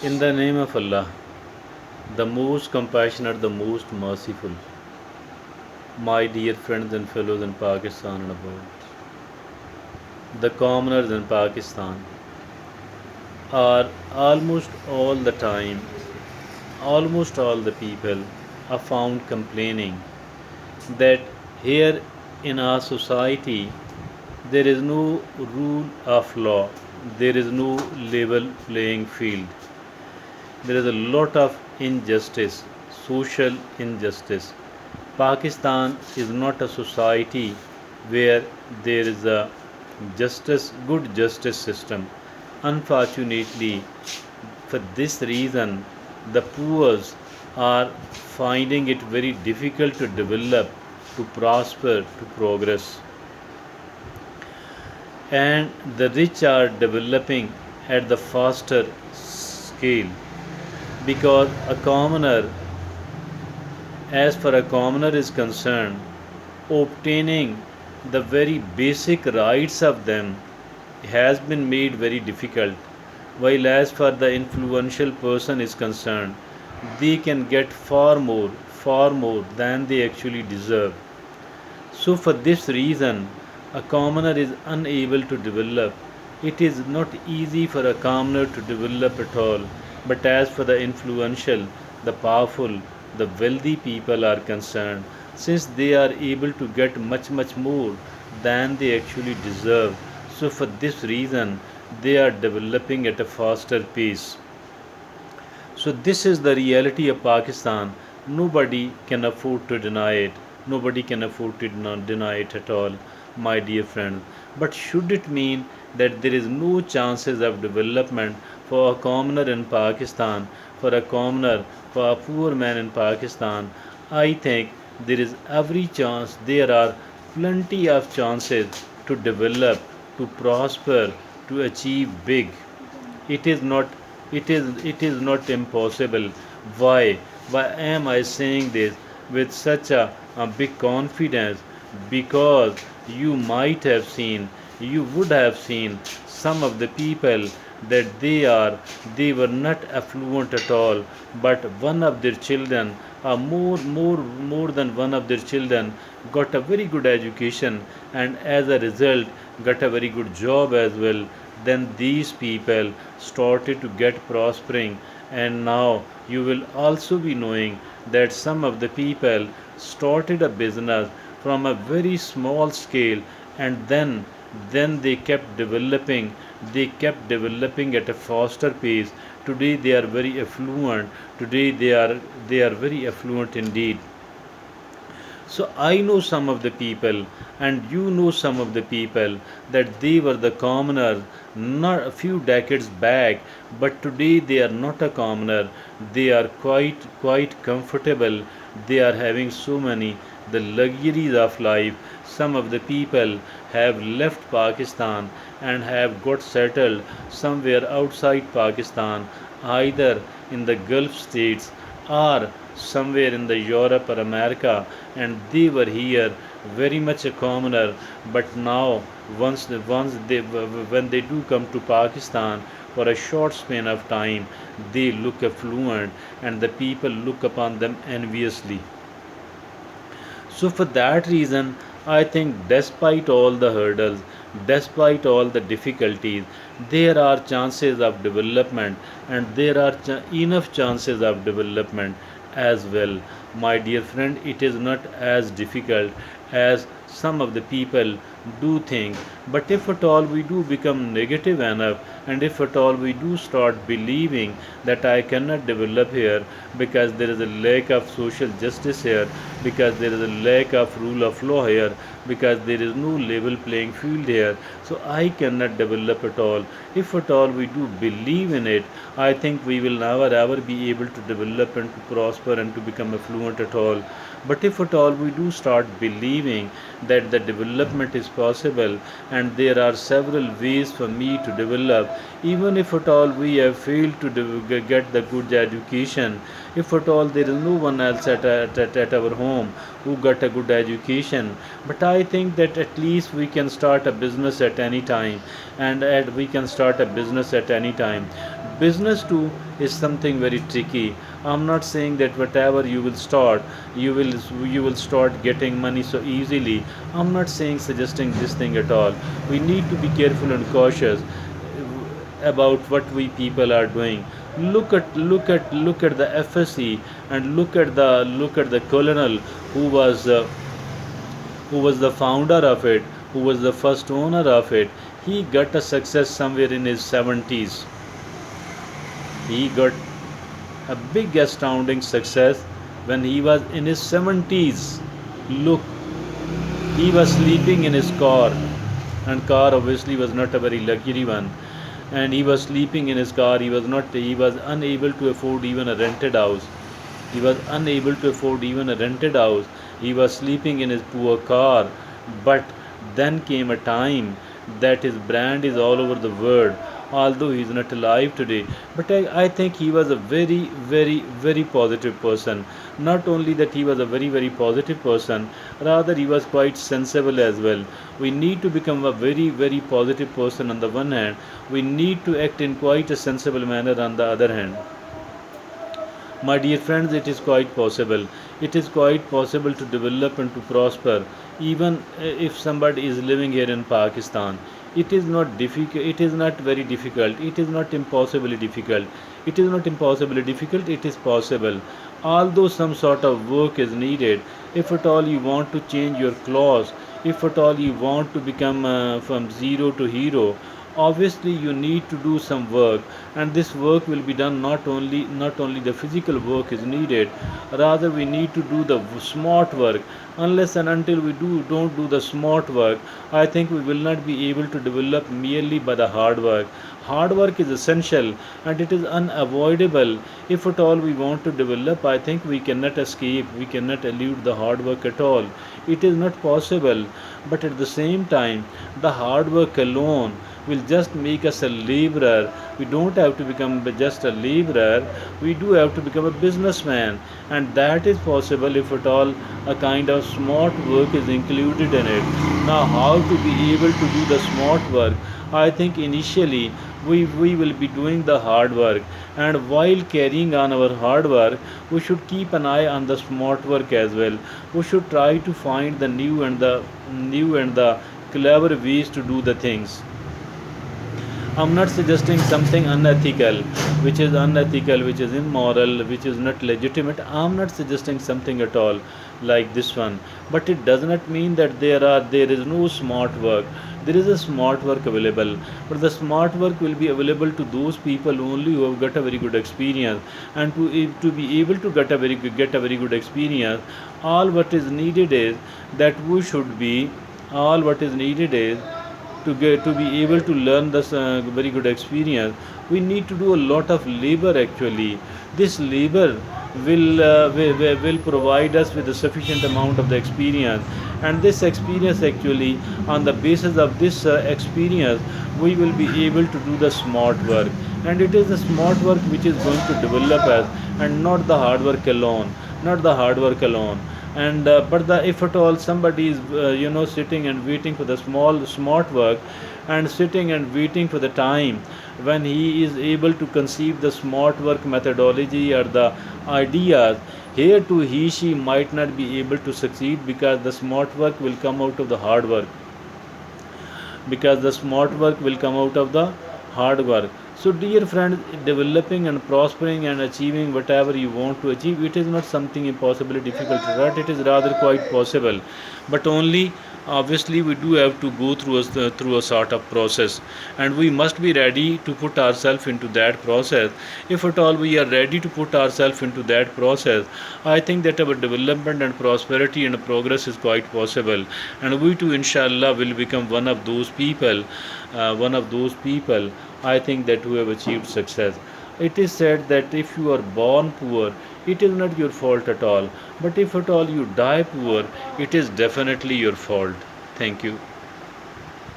In the name of Allah, the most compassionate, the most merciful, my dear friends and fellows in Pakistan and abroad, the commoners in Pakistan are almost all the time, almost all the people are found complaining that here in our society there is no rule of law, there is no level playing field, there is a lot of injustice, social injustice. Pakistan is not a society where there is a good justice system. Unfortunately, for this reason, the poor are finding it very difficult to develop, to prosper, to progress. And the rich are developing at the faster scale because as far a commoner is concerned, obtaining the very basic rights of them has been made very difficult. While as far the influential person is concerned, they can get far more than they actually deserve. So, for this reason, a commoner is unable to develop. It is not easy for a commoner to develop at all. But as for the influential, the powerful, the wealthy people are concerned, since they are able to get much more than they actually deserve, so for this reason, they are developing at a faster pace. So, this is the reality of Pakistan. Nobody can afford to deny it. Nobody can afford to deny it at all, my dear friends. But should it mean that there is no chances of development for a commoner in Pakistan, for a commoner, for a poor man in Pakistan? I think there is every chance, there are plenty of chances to develop, to prosper, to achieve big. It is it is it is not impossible. Why am I saying this with such a big confidence? Because you would have seen some of the people that they were not affluent at all, but one of their children, more than one of their children, got a very good education, and as a result got a very good job as well. Then these people started to get prospering, and now you will also be knowing that some of the people started a business from a very small scale, and then they kept developing at a faster pace. Today they are very affluent. Today they are very affluent indeed. So I know some of the people, and you know some of the people, that they were the commoners not a few decades back, but today they are not a commoner. They are quite comfortable. They are having so many the luxuries of life. Some of the people have left Pakistan and have got settled somewhere outside Pakistan, either in the Gulf states or somewhere in the Europe or America, and they were here very much a commoner. But now, once they when they do come to Pakistan for a short span of time, they look affluent, and the people look upon them enviously. So, for that reason, I think despite all the hurdles, despite all the difficulties, there are chances of development, and there are enough chances of development as well. My dear friend, it is not as difficult as some of the people do think. But if at all we do become negative enough, and if at all we do start believing that I cannot develop here because there is a lack of social justice here, because there is a lack of rule of law here, because there is no level playing field here, so I cannot develop at all. If at all we do believe in it, I think we will never ever be able to develop and to prosper and to become affluent at all. But if at all we do start believing that the development is possible, and there are several ways for me to develop, even if at all we have failed to get the good education, If at all there is no one else at our home who got a good education, but I think that at least we can start a business at any time, and we can start a business at any time. Business too is something very tricky. I'm not saying that whatever you will start, you will you will start getting money so easily. I'm not saying suggesting this thing at all. We need to be careful and cautious about what we people are doing. Look at the FSC, and look at the colonel who was uh, who was the founder of it, who was the first owner of it. He got a success somewhere in his 70s. He got a big astounding success when he was in his 70s. Look, he was sleeping in his car, and car obviously was not a very luxury one, and he was sleeping in his car. He was unable to afford even a rented house. He was unable to afford even a rented house. He was sleeping in his poor car. But then came a time that his brand is all over the world, although he is not alive today. But I think he was a very, very, very positive person. Not only that he was a very, very positive person, rather he was quite sensible as well. We need to become a very, very positive person on the one hand. We need to act in quite a sensible manner on the other hand. My dear friends, it is quite possible. It is quite possible to develop and to prosper, even if somebody is living here in Pakistan. It is not difficult. It is not very difficult. It is not impossibly difficult. It is not impossibly difficult. It is possible. Although some sort of work is needed, if at all you want to change your clothes, if at all you want to become from zero to hero, obviously you need to do some work, and this work will be done. Not only the physical work is needed, rather we need to do the smart work. Unless and until we don't do the smart work, I think we will not be able to develop merely by the hard work. Hard work is essential, and it is unavoidable. If at all we want to develop, I think we cannot escape, we cannot elude the hard work at all. It is not possible. But at the same time, the hard work alone will just make us a laborer. We don't have to become just a laborer, we do have to become a businessman, and that is possible if at all a kind of smart work is included in it. Now, how to be able to do the smart work? I think initially we will be doing the hard work, and while carrying on our hard work, we should keep an eye on the smart work as well. We should try to find the new and the clever ways to do the things. I'm not suggesting something unethical, which is immoral, which is not legitimate. I'm not suggesting something at all like this one. But it does not mean that there is no smart work. There is a smart work available, but the smart work will be available to those people only who have got a very good experience. And to be able to get a very good experience, all what is needed is that we should be all what is needed is to be able to learn this very good experience. We need to do a lot of labor actually. This labor will provide us with a sufficient amount of the experience, and this experience actually, on the basis of this experience, we will be able to do the smart work. And it is the smart work which is going to develop us, and not the hard work alone, not the hard work alone. And but the if at all somebody is sitting and waiting for the small smart work, and sitting and waiting for the time when he is able to conceive the smart work methodology or the ideas, here too he she might not be able to succeed, because the smart work will come out of the hard work, because the smart work will come out of the hard work. So, dear friends, developing and prospering and achieving whatever you want to achieve, it is not something impossibly difficult, right? It is rather quite possible, but only obviously we do have to go through a sort of process, and we must be ready to put ourselves into that process. If at all we are ready to put ourselves into that process, I think that our development and prosperity and progress is quite possible, and we too inshallah will become one of those people, I think, that who have achieved success. It is said that if you are born poor, it is not your fault at all, but if at all you die poor, it is definitely your fault. Thank you.